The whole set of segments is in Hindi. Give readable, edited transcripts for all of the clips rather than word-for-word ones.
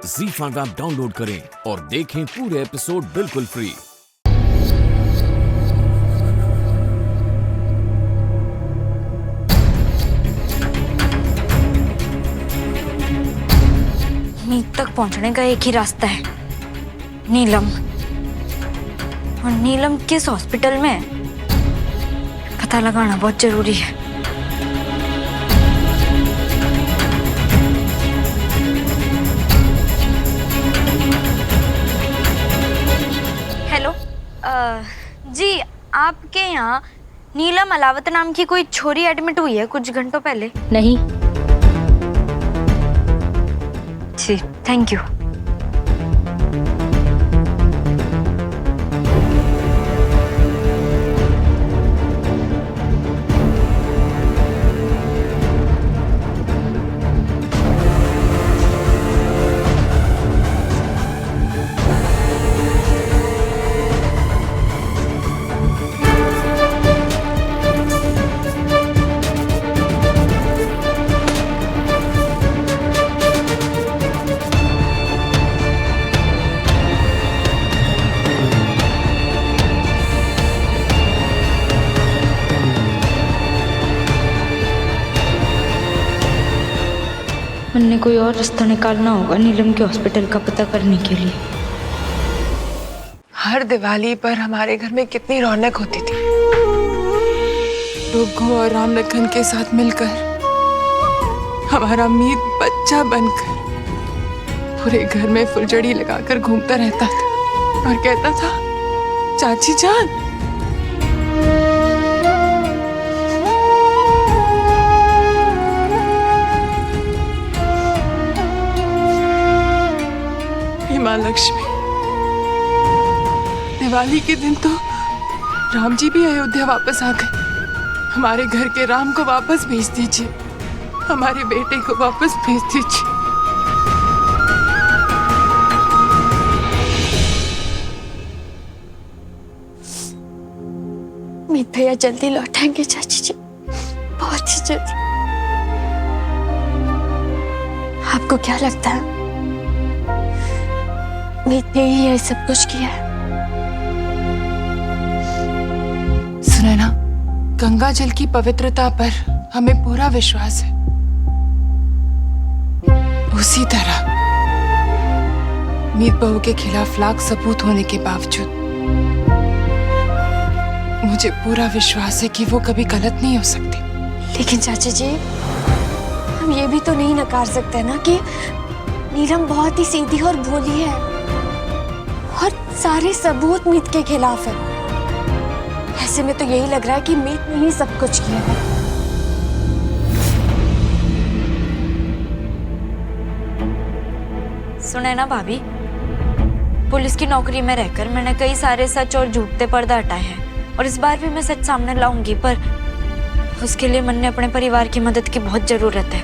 ZEE5 ऐप डाउनलोड करें और देखें पूरे एपिसोड बिल्कुल फ्री। मीत तक पहुंचने का एक ही रास्ता है, नीलम। और नीलम किस हॉस्पिटल में है, पता लगाना बहुत जरूरी है। हेलो, जी आपके यहाँ नीलम अलावत नाम की कोई छोरी एडमिट हुई है कुछ घंटों पहले? नहीं। जी थैंक यू। मैंने कोई और रास्ता निकालना होगा नीलम के हॉस्पिटल का पता करने के लिए। हर दिवाली पर हमारे घर में कितनी रौनक होती थी। रघु और राम लखन के साथ मिलकर हमारा मीत बच्चा बनकर पूरे घर में फुलझड़ी लगाकर घूमता रहता था और कहता था, चाची जान। माँ लक्ष्मी, दिवाली के दिन तो राम जी भी अयोध्या वापस आ गए। हमारे घर के राम को वापस भेज दीजिए, हमारे बेटे को वापस भेज दीजिए। मीत भैया जल्दी लौटेंगे चाची जी, बहुत ही जल्दी। आपको क्या लगता है मीत ने ही ये सब कुछ किया है? सुने ना, गंगा जल की पवित्रता पर हमें पूरा विश्वास है। उसी तरह मीत बहू के खिलाफ लाख सबूत होने के बावजूद मुझे पूरा विश्वास है कि वो कभी गलत नहीं हो सकती। लेकिन चाचा जी, हम ये भी तो नहीं नकार सकते ना कि नीलम बहुत ही सीधी और भोली है और सारे सबूत मीत के खिलाफ है। ऐसे में तो यही लग रहा है कि मीत ने ही सब कुछ किया है। सुने ना भाभी, पुलिस की नौकरी में रहकर मैंने कई सारे सच और झूठे पर्दा हटाए हैं और इस बार भी मैं सच सामने लाऊंगी, पर उसके लिए मन ने अपने परिवार की मदद की बहुत जरूरत है।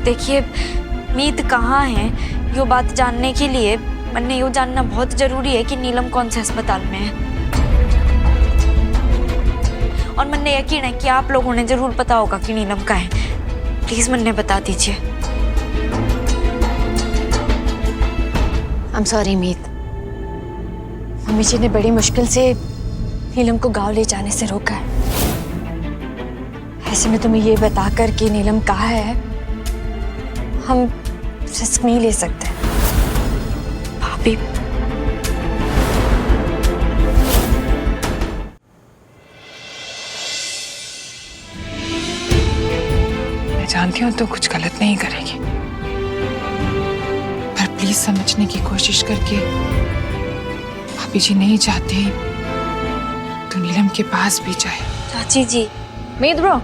देखिए, मीत कहाँ है, ये बात जानने के लिए मन ने ये जानना बहुत जरूरी है कि नीलम कौन से अस्पताल में है। और मन ने यकीन है कि आप लोगों ने जरूर पता होगा कि नीलम कहाँ है। प्लीज मन ने बता दीजिए। I'm sorry मीत, मम्मी जी ने बड़ी मुश्किल से नीलम को गांव ले जाने से रोका है। ऐसे में तुम्हें ये बताकर कि नीलम कहाँ है हम रिस्क नहीं ले सकते। भाभी, मैं जानती हूँ तो कुछ गलत नहीं करेगी, पर प्लीज समझने की कोशिश करके, भाभी जी नहीं चाहते तो नीलम के पास भी जाए। चाची जी। मीत ब्रो,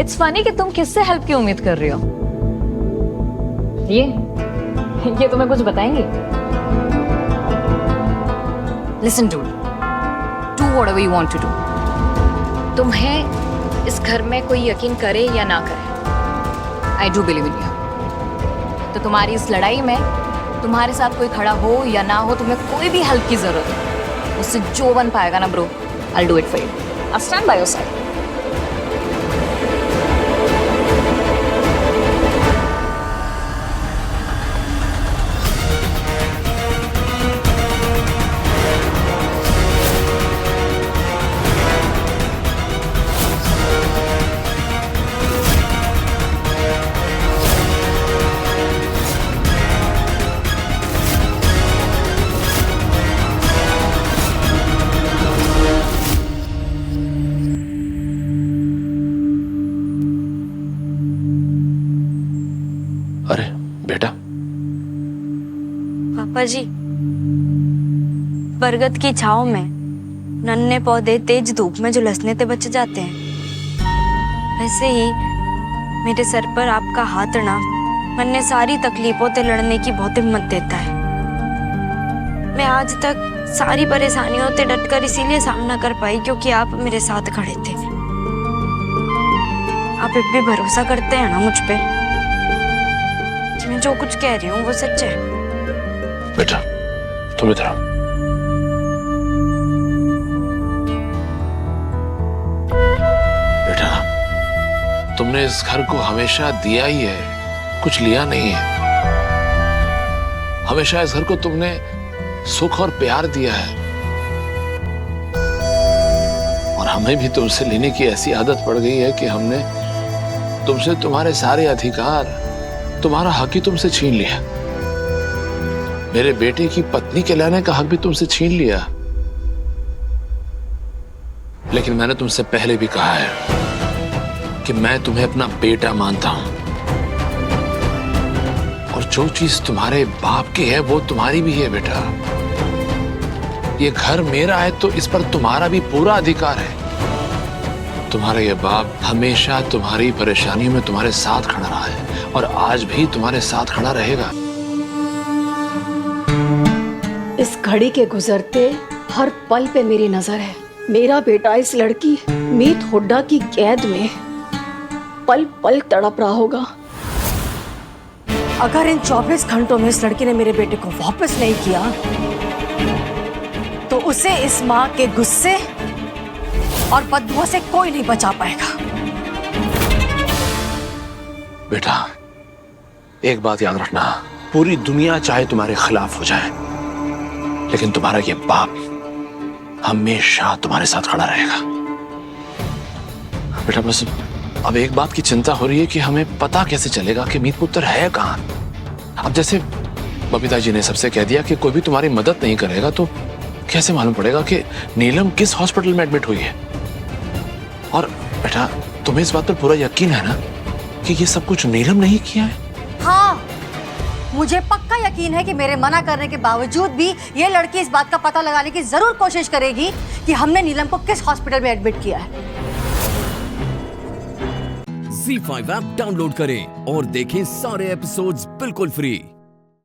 इट्स फनी कि तुम किससे हेल्प की उम्मीद कर रही हो। ये तुम्हें कुछ बताएंगी? Listen do whatever you want to do. तुम्हें इस घर में कोई यकीन करे या ना करे, I do believe in you. तो तुम्हारी इस लड़ाई में तुम्हारे साथ कोई खड़ा हो या ना हो, तुम्हें कोई भी हेल्प की जरूरत है, उससे जो बन पाएगा ना bro, I will do it for you. I stand by your side. पापा जी, बरगद की छांव में नन्हे पौधे तेज धूप में झुलसने ते बच जाते हैं, वैसे ही मेरे सर पर आपका हाथ ना मन्ने सारी तकलीफों से लड़ने की बहुत हिम्मत देता है। मैं आज तक सारी परेशानियों से डटकर इसीलिए सामना कर पाई क्योंकि आप मेरे साथ खड़े थे। आप अब भी भरोसा करते हैं ना मुझ पे कि मैं जो कुछ कह रही हूँ वो सच है? बेटा तुम इधर आओ। बेटा तुमने इस घर को हमेशा दिया ही है, कुछ लिया नहीं है। हमेशा इस घर को तुमने सुख और प्यार दिया है, और हमें भी तुमसे लेने की ऐसी आदत पड़ गई है कि हमने तुमसे तुम्हारे सारे अधिकार, तुम्हारा हक ही तुमसे छीन लिया। मेरे बेटे की पत्नी कहलाने का हक भी तुमसे छीन लिया। लेकिन मैंने तुमसे पहले भी कहा है कि मैं तुम्हें अपना बेटा मानता हूं, और जो चीज तुम्हारे बाप की है वो तुम्हारी भी है बेटा। ये घर मेरा है तो इस पर तुम्हारा भी पूरा अधिकार है। तुम्हारा ये बाप हमेशा तुम्हारी परेशानियों में तुम्हारे साथ खड़ा रहा है और आज भी तुम्हारे साथ खड़ा रहेगा। इस घड़ी के गुजरते हर पल पे मेरी नजर है। मेरा बेटा इस लड़की मीत हुड्डा की कैद में पल पल तड़प रहा होगा। अगर इन 24 घंटों में इस लड़की ने मेरे बेटे को वापस नहीं किया तो उसे इस माँ के गुस्से और बदबू से कोई नहीं बचा पाएगा। बेटा एक बात याद रखना, पूरी दुनिया चाहे तुम्हारे खिलाफ हो जाए, लेकिन तुम्हारा ये बाप हमेशा तुम्हारे साथ खड़ा रहेगा। बेटा बस अब एक बात की चिंता हो रही है कि हमें पता कैसे चलेगा कि मीत पुत्र है कहां। अब जैसे बबीता जी ने सबसे कह दिया कि कोई भी तुम्हारी मदद नहीं करेगा, तो कैसे मालूम पड़ेगा कि नीलम किस हॉस्पिटल में एडमिट हुई है? और बेटा तुम्हें इस बात पर पूरा यकीन है ना कि ये सब कुछ नीलम नहीं किया है? हाँ, मुझे पक्का यकीन है कि मेरे मना करने के बावजूद भी ये लड़की इस बात का पता लगाने की जरूर कोशिश करेगी कि हमने नीलम को किस हॉस्पिटल में एडमिट किया है। ZEE5 ऐप डाउनलोड करें और देखें सारे एपिसोड्स बिल्कुल फ्री।